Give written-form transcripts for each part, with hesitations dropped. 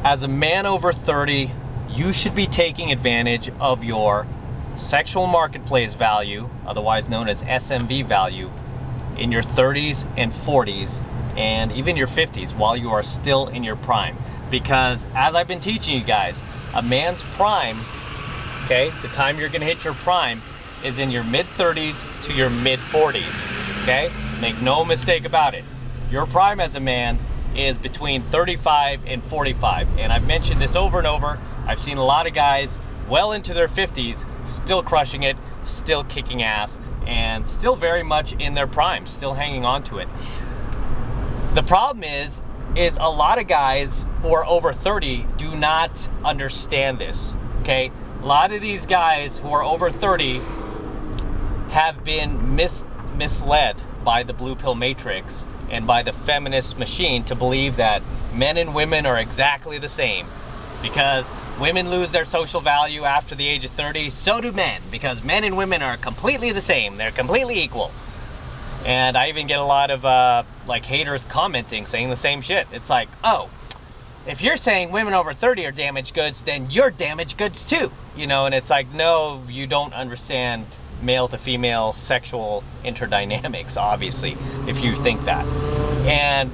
As a man over 30, you should be taking advantage of your sexual marketplace value, otherwise known as SMV value, in your 30s and 40s and even your 50s while you are still in your prime. Because as I've been teaching you guys, a man's prime, okay, the time you're gonna hit your prime is in your mid 30s to your mid 40s, okay? Make no mistake about it. Your prime as a man is between 35 and 45. And I've mentioned this over and over. I've seen a lot of guys well into their 50s still crushing it, still kicking ass, and still very much in their prime, still hanging on to it. The problem is a lot of guys who are over 30 do not understand this, okay? A lot of these guys who are over 30 have been misled by the blue pill matrix and by the feminist machine to believe that men and women are exactly the same. Because women lose their social value after the age of 30, so do men, because men and women are completely the same. They're completely equal. And I even get a lot of like haters commenting saying the same shit. It's like, oh, if you're saying women over 30 are damaged goods, then you're damaged goods too. You know, and it's like, no, you don't understand male to female sexual interdynamics, obviously, if you think that. And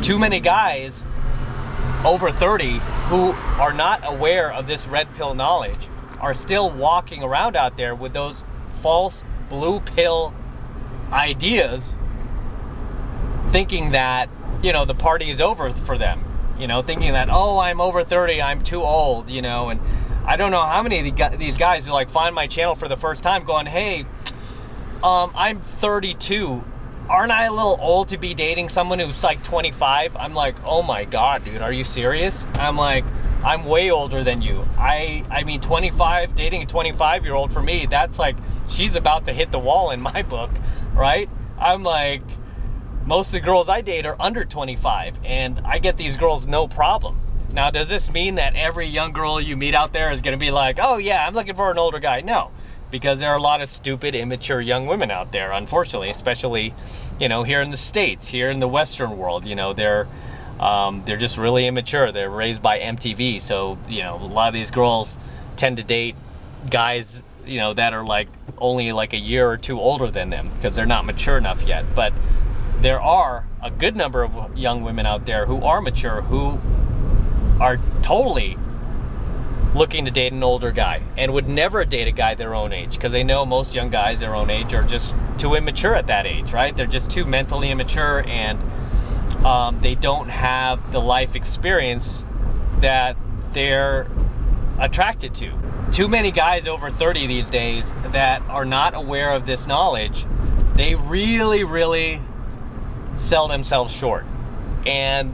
too many guys over 30 who are not aware of this red pill knowledge are still walking around out there with those false blue pill ideas, thinking that, you know, the party is over for them, you know, thinking that, oh, I'm over 30, I'm too old, you know. And I don't know how many of these guys who like find my channel for the first time going, hey, I'm 32. Aren't I a little old to be dating someone who's like 25? I'm like, oh my God, dude, are you serious? I'm like, I'm way older than you. I mean, 25, dating a 25-year-old for me, that's like, she's about to hit the wall in my book, right? I'm like, most of the girls I date are under 25, and I get these girls no problem. Now, does this mean that every young girl you meet out there is gonna be like, oh yeah, I'm looking for an older guy? No, because there are a lot of stupid, immature young women out there, unfortunately, especially, you know, here in the States, here in the Western world. You know, they're just really immature. They're raised by MTV, so, you know, a lot of these girls tend to date guys, you know, that are like only like a year or two older than them because they're not mature enough yet. But there are a good number of young women out there who are mature, who are totally looking to date an older guy and would never date a guy their own age, because they know most young guys their own age are just too immature at that age, right? They're just too mentally immature, and they don't have the life experience that they're attracted to. Too many guys over 30 these days that are not aware of this knowledge, they really, really sell themselves short. And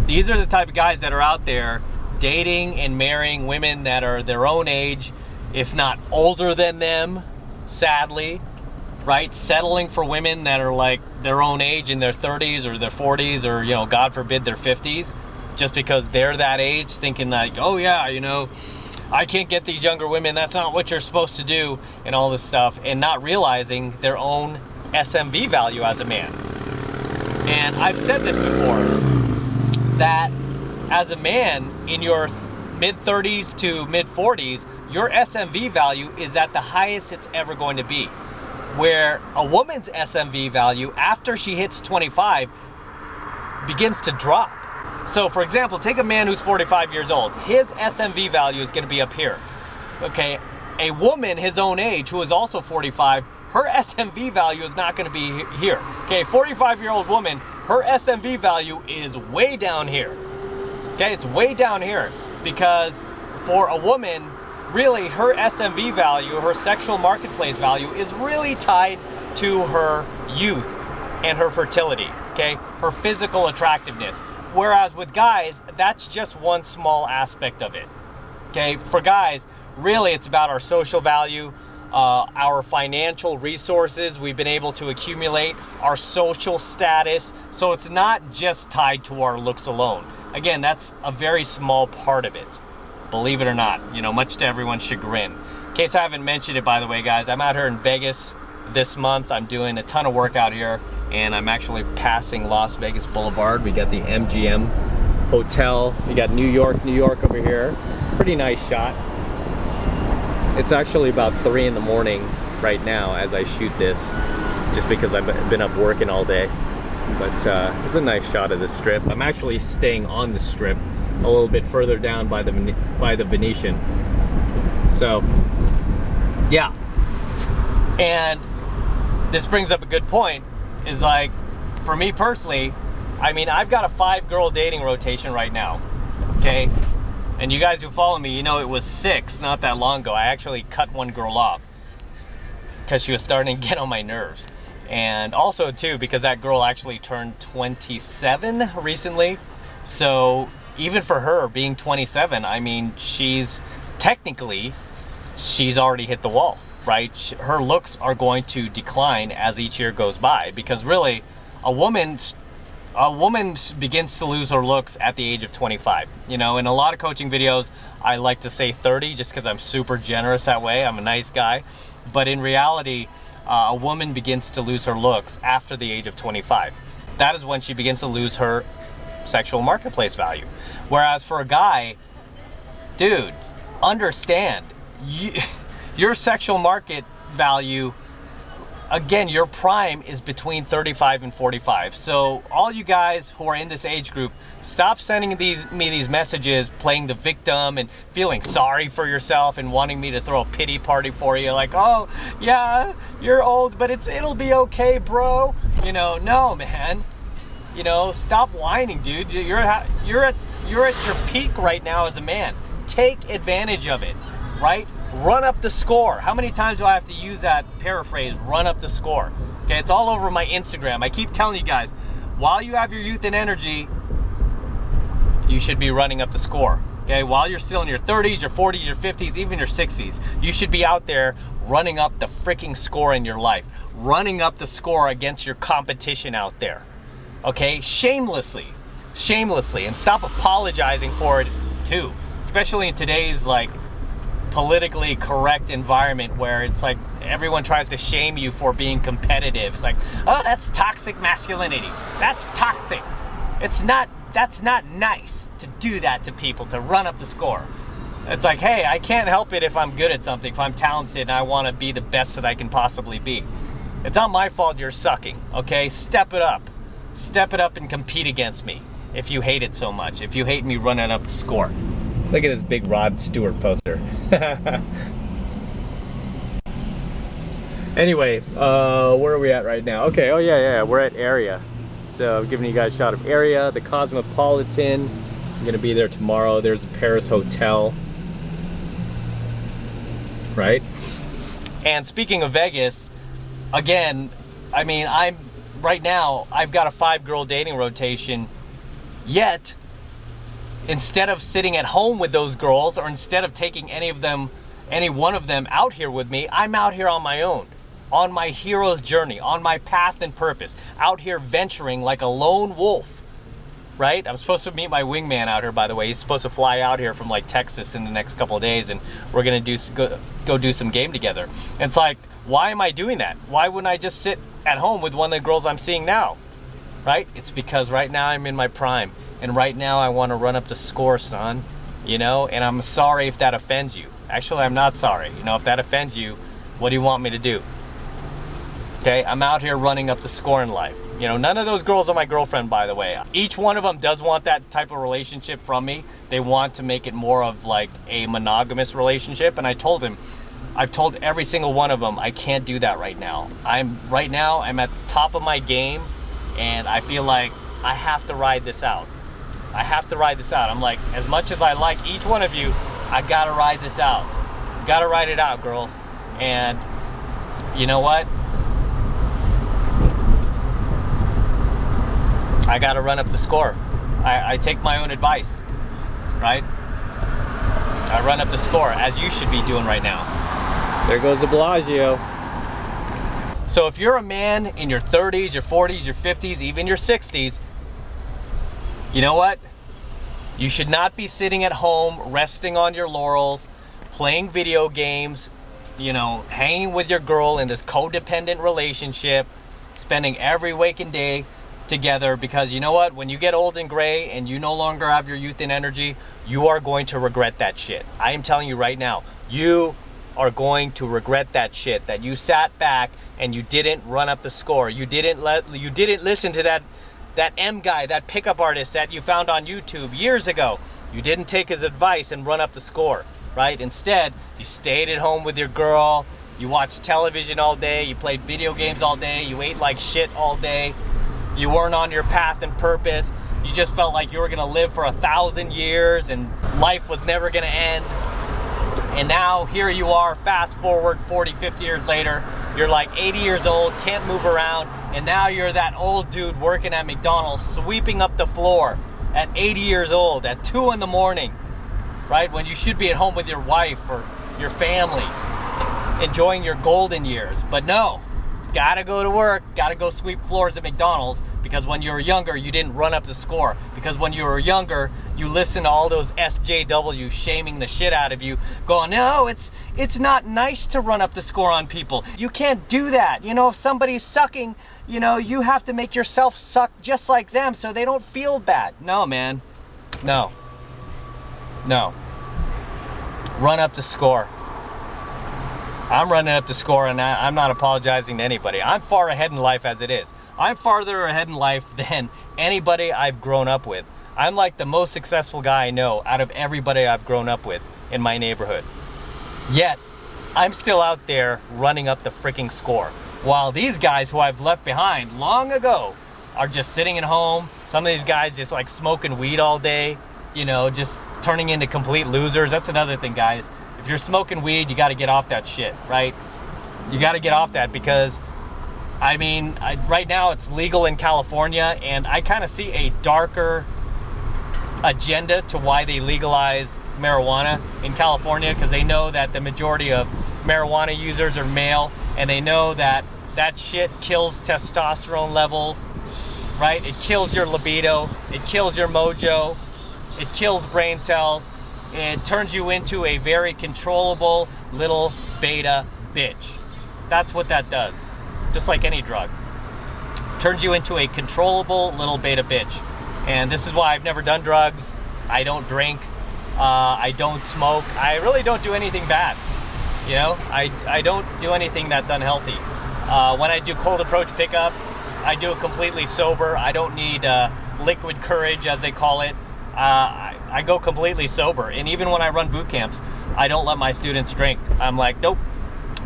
these are the type of guys that are out there dating and marrying women that are their own age, if not older than them, sadly, right? Settling for women that are like their own age, in their 30s or their 40s, or, you know, God forbid, their 50s, just because they're that age, thinking like, oh yeah, you know, I can't get these younger women, that's not what you're supposed to do, and all this stuff, and not realizing their own SMV value as a man. And I've said this before, that as a man in your mid 30s to mid 40s, your SMV value is at the highest it's ever going to be. Where a woman's SMV value after she hits 25 begins to drop. So for example, take a man who's 45 years old. His SMV value is going to be up here. Okay, a woman his own age who is also 45, her SMV value is not going to be here. Okay, 45-year-old woman, her SMV value is way down here. Okay, it's way down here, because for a woman, really her SMV value, her sexual marketplace value, is really tied to her youth and her fertility, okay? Her physical attractiveness. Whereas with guys, that's just one small aspect of it, okay? For guys, really it's about our social value, our financial resources we've been able to accumulate, our social status. So it's not just tied to our looks alone. Again, that's a very small part of it, believe it or not, you know, much to everyone's chagrin. In case I haven't mentioned it, by the way, guys, I'm out here in Vegas this month. I'm doing a ton of work out here, and I'm actually passing Las Vegas Boulevard. We got the MGM hotel. You got New York over here. Pretty nice shot. It's actually about 3 in the morning right now as I shoot this, just because I've been up working all day. But it's a nice shot of the strip. I'm actually staying on the strip a little bit further down by the Venetian. So yeah, and this brings up a good point, is like, for me personally, I mean, I've got a 5-girl dating rotation right now, okay? And you guys who follow me, you know it was 6 not that long ago. I actually cut one girl off because she was starting to get on my nerves. And also too, because that girl actually turned 27 recently. So even for her being 27, I mean, she's already hit the wall, right? Her looks are going to decline as each year goes by, because really a woman begins to lose her looks at the age of 25. You know, in a lot of coaching videos, I like to say 30 just because I'm super generous that way. I'm a nice guy. But in reality, a woman begins to lose her looks after the age of 25. That is when she begins to lose her sexual marketplace value. Whereas for a guy, dude, understand, your sexual market value, again, your prime is between 35 and 45. So all you guys who are in this age group, stop sending me these messages playing the victim and feeling sorry for yourself and wanting me to throw a pity party for you, like, oh yeah, you're old, but it'll be okay, bro. You know, no, man. You know, stop whining, dude. You're at your peak right now as a man. Take advantage of it, right? Run up the score. How many times do I have to use that paraphrase, run up the score? Okay, it's all over my Instagram. I keep telling you guys, while you have your youth and energy, you should be running up the score. Okay, while you're still in your 30s, your 40s, your 50s, even your 60s, you should be out there running up the freaking score in your life, running up the score against your competition out there. Okay, shamelessly, and stop apologizing for it too, especially in today's like politically correct environment where it's like everyone tries to shame you for being competitive. It's like, oh, that's toxic masculinity. That's toxic. That's not nice to do that to people, to run up the score. It's like, hey, I can't help it if I'm good at something, if I'm talented and I want to be the best that I can possibly be. It's not my fault you're sucking, okay? Step it up. Step it up and compete against me if you hate it so much, if you hate me running up the score. Look at this big Rod Stewart poster. Anyway, where are we at right now? Okay, oh yeah, we're at Area. So I'm giving you guys a shot of Area, the Cosmopolitan. I'm gonna be there tomorrow. There's a Paris hotel, right? And speaking of Vegas, again, I mean, right now, I've got a 5-girl dating rotation, yet instead of sitting at home with those girls, or instead of taking any one of them out here with me, I'm out here on my own, on my hero's journey, on my path and purpose, out here venturing like a lone wolf, right? I'm supposed to meet my wingman out here, by the way. He's supposed to fly out here from like Texas in the next couple of days, and we're gonna go do some game together. And it's like, why am I doing that? Why wouldn't I just sit at home with one of the girls I'm seeing now, right? It's because right now I'm in my prime. And right now I want to run up the score, son, you know, and I'm sorry if that offends you. Actually, I'm not sorry. You know, if that offends you, what do you want me to do? Okay, I'm out here running up the score in life. You know, none of those girls are my girlfriend, by the way. Each one of them does want that type of relationship from me. They want to make it more of like a monogamous relationship. And I've told every single one of them, I can't do that right now. I'm at the top of my game, and I feel like I have to ride this out. I'm like, as much as I like each one of you, I gotta ride this out. Gotta ride it out, girls. And you know what? I gotta run up the score. I take my own advice, right? I run up the score, as you should be doing right now. There goes the Bellagio. So if you're a man in your 30s, your 40s, your 50s, even your 60s, you know what? You should not be sitting at home, resting on your laurels, playing video games, you know, hanging with your girl in this codependent relationship, spending every waking day together, because you know what? When you get old and gray and you no longer have your youth and energy, you are going to regret that shit. I am telling you right now, you are going to regret that shit, that you sat back and you didn't run up the score. You didn't listen to that M guy, that pickup artist that you found on YouTube years ago. You didn't take his advice and run up the score, right? Instead, you stayed at home with your girl, you watched television all day, you played video games all day, you ate like shit all day, you weren't on your path and purpose, you just felt like you were gonna live for 1,000 years and life was never gonna end. And now here you are, fast forward 40, 50 years later, you're like 80 years old, can't move around, and now you're that old dude working at McDonald's, sweeping up the floor at 80 years old, at 2 in the morning, right? When you should be at home with your wife or your family, enjoying your golden years. But no, gotta go to work, gotta go sweep floors at McDonald's, because when you were younger, you didn't run up the score. Because when you were younger, you listened to all those SJWs shaming the shit out of you, going, no, it's not nice to run up the score on people. You can't do that. You know, if somebody's sucking, you know, you have to make yourself suck just like them so they don't feel bad. No, man. No. No. Run up the score. I'm running up the score, and I'm not apologizing to anybody. I'm far ahead in life as it is. I'm farther ahead in life than anybody I've grown up with. I'm like the most successful guy I know out of everybody I've grown up with in my neighborhood. Yet, I'm still out there running up the freaking score. While these guys who I've left behind long ago are just sitting at home. Some of these guys just like smoking weed all day, you know, just turning into complete losers. That's another thing, guys. If you're smoking weed, you got to get off that shit, right? You got to get off that, because I mean, right now it's legal in California, and I kind of see a darker agenda to why they legalize marijuana in California, because they know that the majority of marijuana users are male, and they know that that shit kills testosterone levels, right? It kills your libido, it kills your mojo, it kills brain cells, and turns you into a very controllable little beta bitch. That's what that does. Just like any drug. Turns you into a controllable little beta bitch. And this is why I've never done drugs. I don't drink. I don't smoke. I really don't do anything bad. You know, I don't do anything that's unhealthy. When I do cold approach pickup, I do it completely sober. I don't need liquid courage, as they call it. I go completely sober. And even when I run boot camps, I don't let my students drink. I'm like, nope.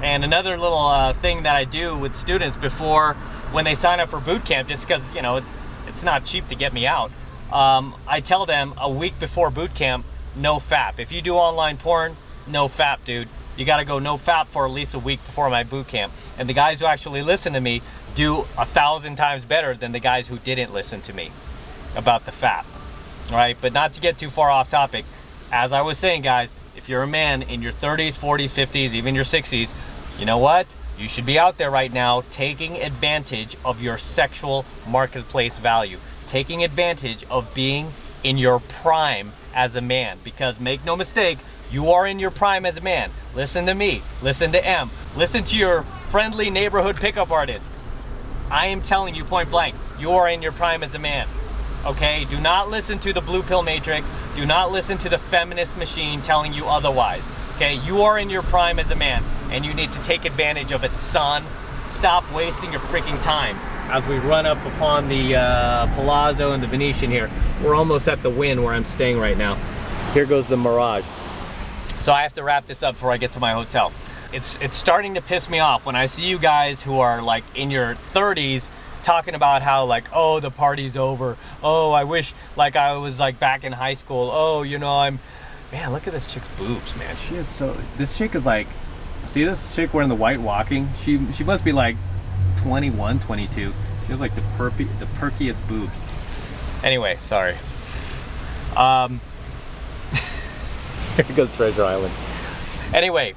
And another little thing that I do with students before, when they sign up for boot camp, just because, you know, it's not cheap to get me out, I tell them a week before boot camp, no FAP. If you do online porn, no FAP, dude. You got to go no FAP for at least a week before my boot camp. And the guys who actually listen to me do 1,000 times better than the guys who didn't listen to me about the FAP. All right, but not to get too far off topic. As I was saying, guys, if you're a man in your 30s, 40s, 50s, even your 60s, you know what? You should be out there right now taking advantage of your sexual marketplace value, taking advantage of being in your prime as a man, because make no mistake, you are in your prime as a man. Listen to me, listen to M, listen to your friendly neighborhood pickup artist. I am telling you point blank, you are in your prime as a man. Okay, do not listen to the blue pill matrix. Do not listen to the feminist machine telling you otherwise. Okay, you are in your prime as a man, and you need to take advantage of it, son. Stop wasting your freaking time. As we run up upon the Palazzo and the Venetian here, we're almost at the Wynn where I'm staying right now. Here goes the Mirage. So I have to wrap this up before I get to my hotel. It's starting to piss me off when I see you guys who are like in your 30s talking about how like, oh, the party's over. Oh, I wish like I was like back in high school. Oh, you know, man, look at this chick's boobs, man. She is so, this chick is like, see this chick wearing the white walking? She must be like 21, 22. She has like the perkiest boobs. Anyway, sorry. Here goes Treasure Island. Anyway,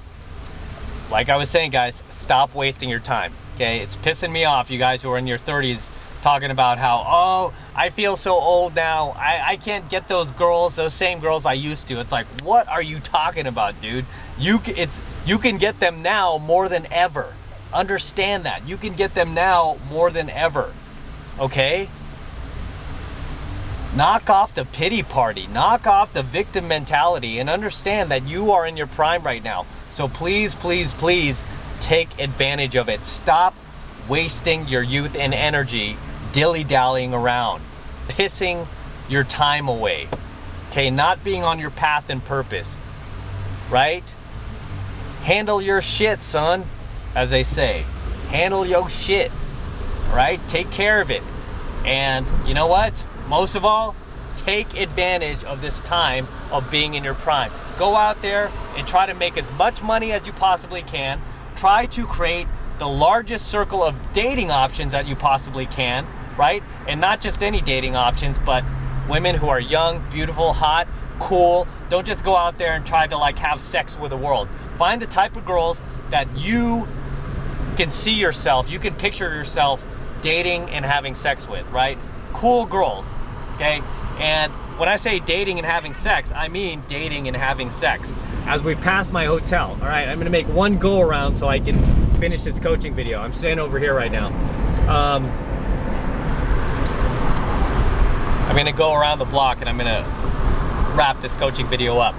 like I was saying, guys, stop wasting your time. Okay, it's pissing me off, you guys who are in your 30s talking about how, oh, I feel so old now. I can't get those girls, those same girls I used to. It's like, what are you talking about, dude? You can get them now more than ever. Understand that. You can get them now more than ever. Okay? Knock off the pity party, knock off the victim mentality, and understand that you are in your prime right now. So please, please, please take advantage of it. Stop wasting your youth and energy dilly-dallying around, pissing your time away, okay? Not being on your path and purpose, right? Handle your shit, son, as they say. Handle your shit, right? Take care of it. And you know what? Most of all, take advantage of this time of being in your prime. Go out there and try to make as much money as you possibly can. Try to create the largest circle of dating options that you possibly can, right? And not just any dating options, but women who are young, beautiful, hot, cool. Don't just go out there and try to like have sex with the world. Find the type of girls that you can see yourself, you can picture yourself dating and having sex with, right? Cool girls, okay? And when I say dating and having sex, I mean dating and having sex. As we pass my hotel, all right, I'm gonna make one go around so I can finish this coaching video. I'm staying over here right now. I'm gonna go around the block and I'm gonna wrap this coaching video up.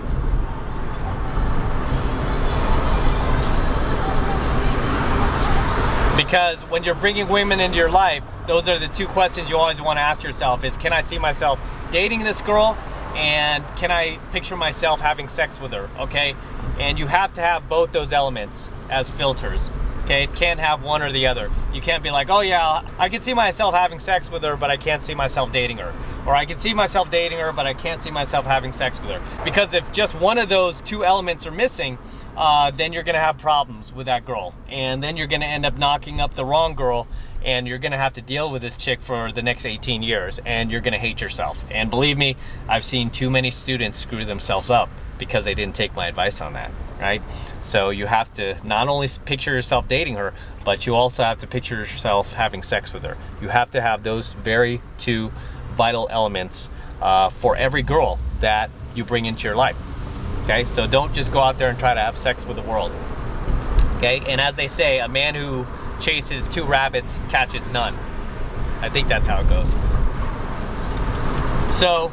Because when you're bringing women into your life, those are the two questions you always want to ask yourself is, can I see myself dating this girl? And can I picture myself having sex with her, okay? And you have to have both those elements as filters, okay? It can't have one or the other. You can't be like, oh yeah, I can see myself having sex with her, but I can't see myself dating her. Or I can see myself dating her, but I can't see myself having sex with her. Because if just one of those two elements are missing, then you're gonna have problems with that girl. And then you're gonna end up knocking up the wrong girl, and you're gonna have to deal with this chick for the next 18 years, and you're gonna hate yourself. And believe me, I've seen too many students screw themselves up because they didn't take my advice on that, right? So you have to not only picture yourself dating her, but you also have to picture yourself having sex with her. You have to have those very two vital elements for every girl that you bring into your life, okay? So don't just go out there and try to have sex with the world, okay? And as they say, a man who chases two rabbits catches none. I think that's how it goes. So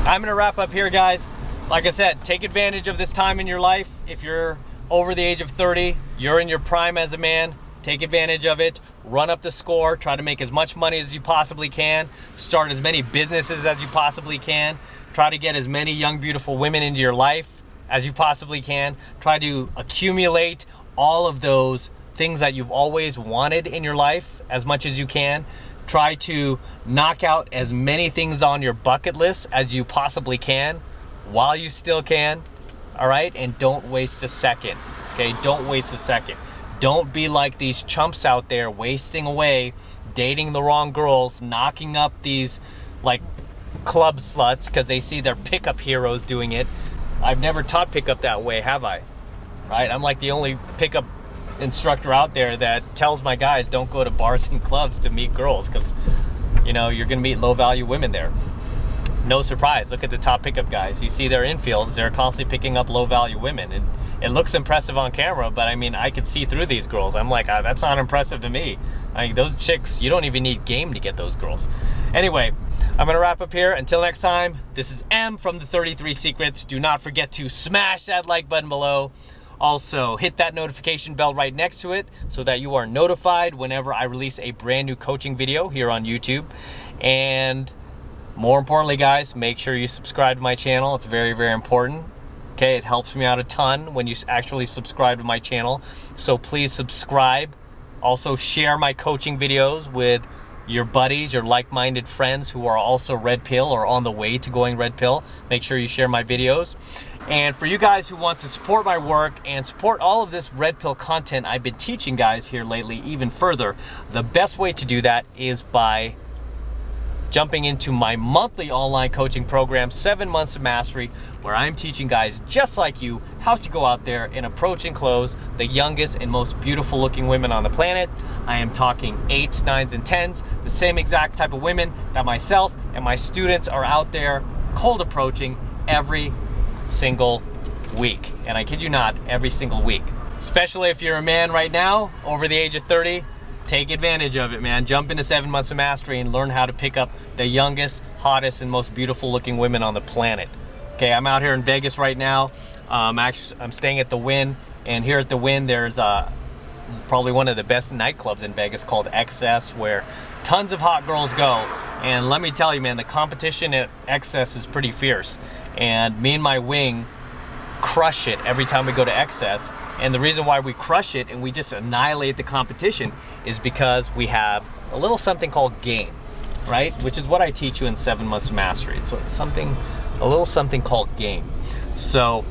I'm gonna wrap up here, guys. Like I said, take advantage of this time in your life. If you're over the age of 30, you're in your prime as a man, take advantage of it. Run up the score, try to make as much money as you possibly can, start as many businesses as you possibly can, try to get as many young, beautiful women into your life as you possibly can, try to accumulate all of those things that you've always wanted in your life as much as you can. Try to knock out as many things on your bucket list as you possibly can while you still can, all right? And don't waste a second, okay? Don't waste a second. Don't be like these chumps out there wasting away, dating the wrong girls, knocking up these like club sluts because they see their pickup heroes doing it. I've never taught pickup that way, have I? Right? I'm like the only pickup instructor out there that tells my guys don't go to bars and clubs to meet girls because, you know, you're gonna meet low value women there. No surprise, look at the top pickup guys. You see their infields, they're constantly picking up low value women, and it looks impressive on camera, but I mean, I could see through these girls. I'm like, that's not impressive to me. I mean, those chicks, you don't even need game to get those girls. Anyway, I'm gonna wrap up here. Until next time, this is M from the 33 Secrets. Do not forget to smash that like button below. Also, hit that notification bell right next to it so that you are notified whenever I release a brand new coaching video here on YouTube. And more importantly, guys, make sure you subscribe to my channel. It's very, very important. Okay, it helps me out a ton when you actually subscribe to my channel. So please subscribe. Also share my coaching videos with your buddies, your like-minded friends who are also red pill or on the way to going red pill. Make sure you share my videos. And for you guys who want to support my work and support all of this red pill content I've been teaching guys here lately even further, the best way to do that is by jumping into my monthly online coaching program, 7 Months of Mastery, where I'm teaching guys just like you how to go out there and approach and close the youngest and most beautiful looking women on the planet. I am talking 8s, 9s, and 10s, the same exact type of women that myself and my students are out there cold approaching every single week. And I kid you not, every single week. Especially if you're a man right now, over the age of 30, take advantage of it, man. Jump into 7 Months of Mastery and learn how to pick up the youngest, hottest, and most beautiful looking women on the planet. Okay, I'm out here in Vegas right now. I'm staying at the Wynn, and here at the Wynn, there's probably one of the best nightclubs in Vegas called XS, where tons of hot girls go. And let me tell you, man, the competition at XS is pretty fierce. And me and my wing crush it every time we go to XS. And the reason why we crush it and we just annihilate the competition is because we have a little something called game, right? Which is what I teach you in 7 Months of Mastery. It's a little something called game. So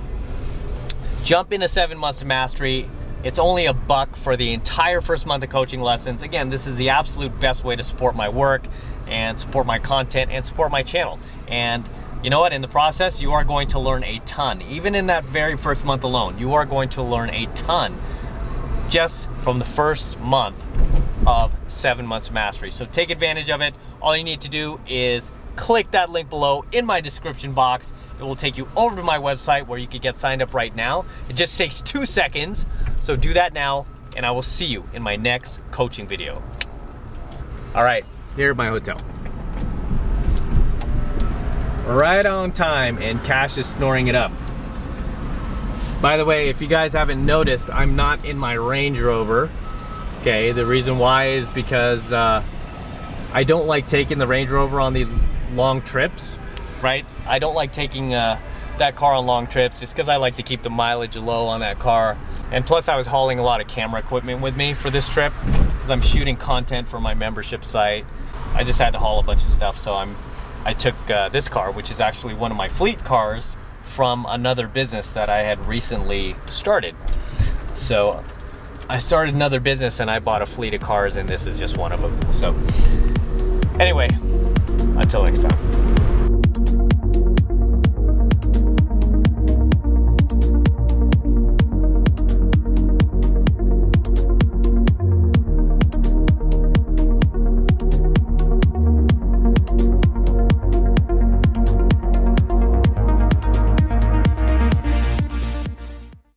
jump into 7 Months of Mastery. It's only $1 for the entire first month of coaching lessons. Again, this is the absolute best way to support my work and support my content and support my channel. And you know what? In the process, you are going to learn a ton. Even in that very first month alone, you are going to learn a ton just from the first month of 7 Months of Mastery. So take advantage of it. All you need to do is click that link below in my description box. It will take you over to my website where you can get signed up right now. It just takes 2 seconds. So do that now, and I will see you in my next coaching video. All right, here at my hotel. Right on time, and Cash is snoring it up. By the way, if you guys haven't noticed, I'm not in my Range Rover. Okay, the reason why is because I don't like taking the Range Rover on these long trips, right? I don't like taking that car on long trips just because I like to keep the mileage low on that car. And plus I was hauling a lot of camera equipment with me for this trip because I'm shooting content for my membership site. I just had to haul a bunch of stuff, so I took this car, which is actually one of my fleet cars from another business that I had recently started. So I started another business and I bought a fleet of cars, and this is just one of them. So anyway, until next time.